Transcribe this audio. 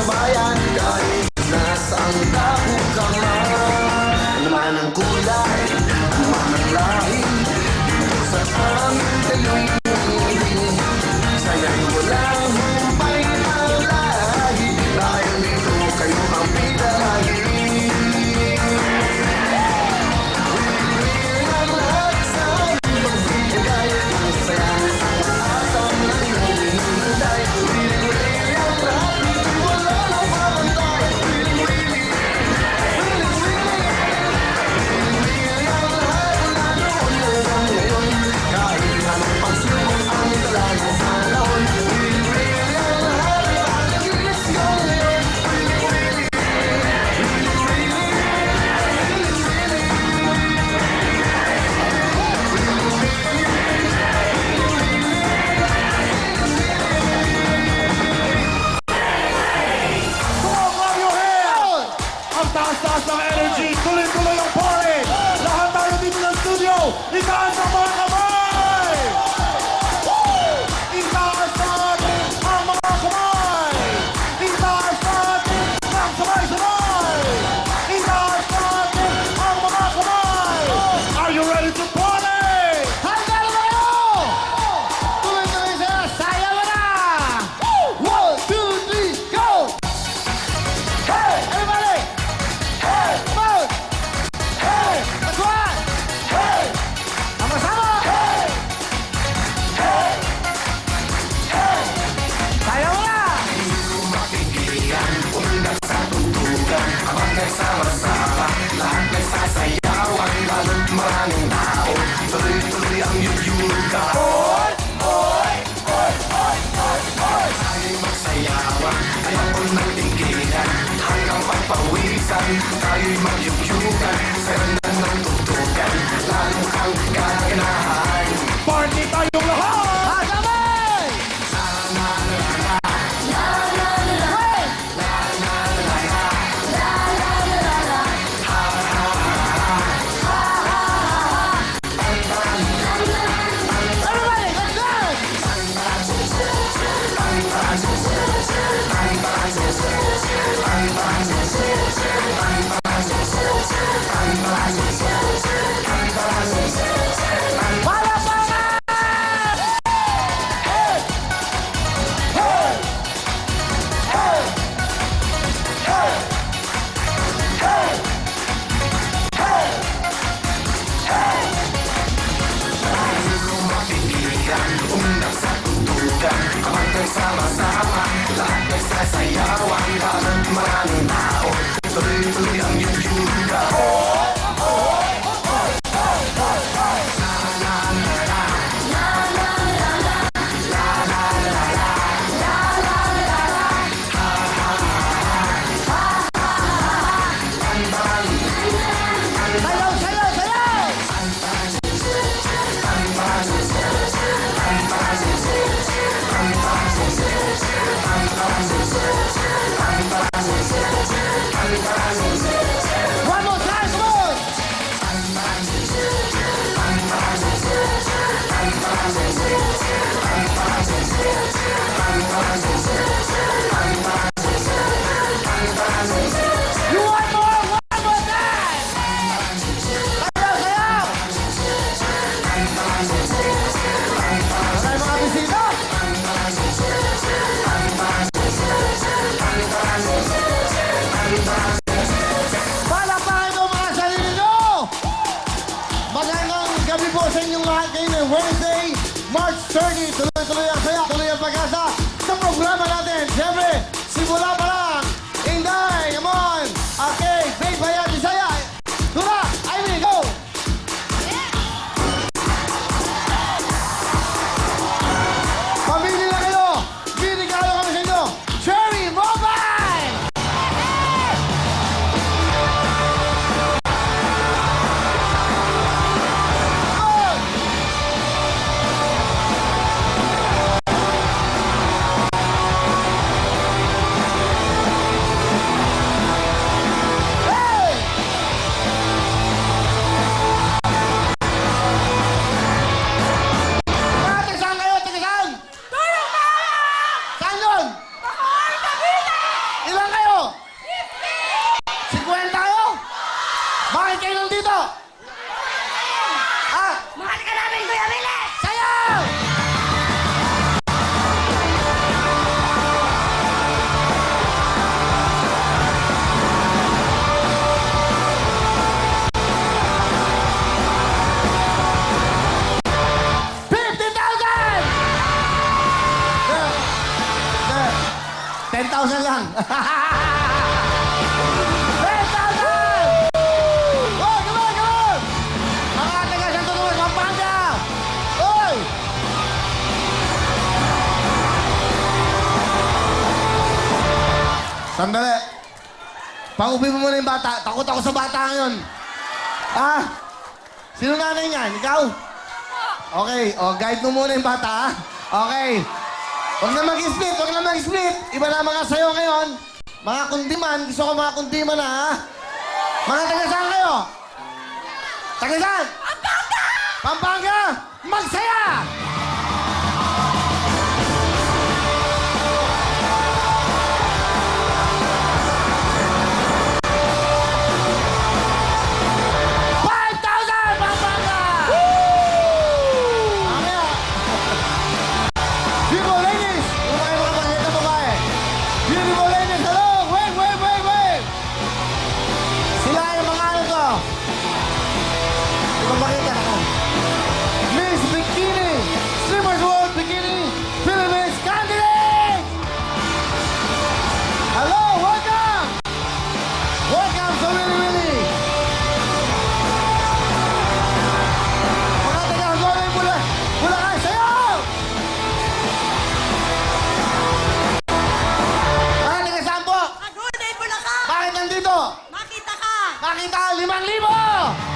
bayan kahit nasaan dako ka man. Ano man ang kulay, ano man ang lahi, dito sa amin kayo'y umili. Saya'y walang humpay ang lahi, dahil dito kayo ang pinalahi. Taas ng energy, tuloy-tuloy ang party! Lahat tayo dito ng studio, itaas ang mga kamay! Itaas natin ang mga kamay! Itaas natin ang sabay-sabay! Itaas natin ang mga kamay! Are you ready to party? Handa na kayo! Tuloy-tuloy sa'yo, sayaw na! 1, 2, 3, go! Hey! Everybody! Hey! Move! Hey! That's right! Hey! Sama-sama! Hey! Hey! Hey! Sayaw na! Makikilan, undas sa tuntugan, habang nagsama-sama, lahat nagsasayawan, lalo't maraming tao, tuloy-tuloy ang yuyuga. Oy! Oy! Oy! Oy! Oy! Oy! Tayo'y magsayawan, ayaw ko ng tinggilan, hanggang pagpawisan, tayo'y magyugyugan, saranda ng tuntugan, lalo kang gaganahan. Party tayong lahat! Kasabay! Everybody, let's dance! 10,000 lang. 10,000! Oh, come on, come on! Mga taga Santo Tomas, Pampanga! Oy! Sandali. Pauwi mo muna yung bata. Takot ako sa bata ngayon. Ah? Sino nanay niyan? Ikaw? Okay. O, guide mo muna yung bata, ha? Okay. Huwag na mag-split. Huwag na mag-split. Iba na mga sayo ngayon. Mga kundiman. Gusto ko mga kundiman, ha? Mga taga-saan kayo? Taga-saan? Pampanga! Pampanga! Magsaya! Beautiful ladies! Ano kayo makapagkita mo ba eh? Beautiful ladies, hello! Wait, wait, wait, wait! Sila yung mga ano to. Hindi ko makita ako. Miss Bikini! Slimmers World Bikini! Philippines candidate! Hello, welcome! Welcome to Willy Willy! Mga taga-Golden Bulacan, sayo! Aguday, Bulacan! Bakit nandito? Makita ka! Makita 5,000!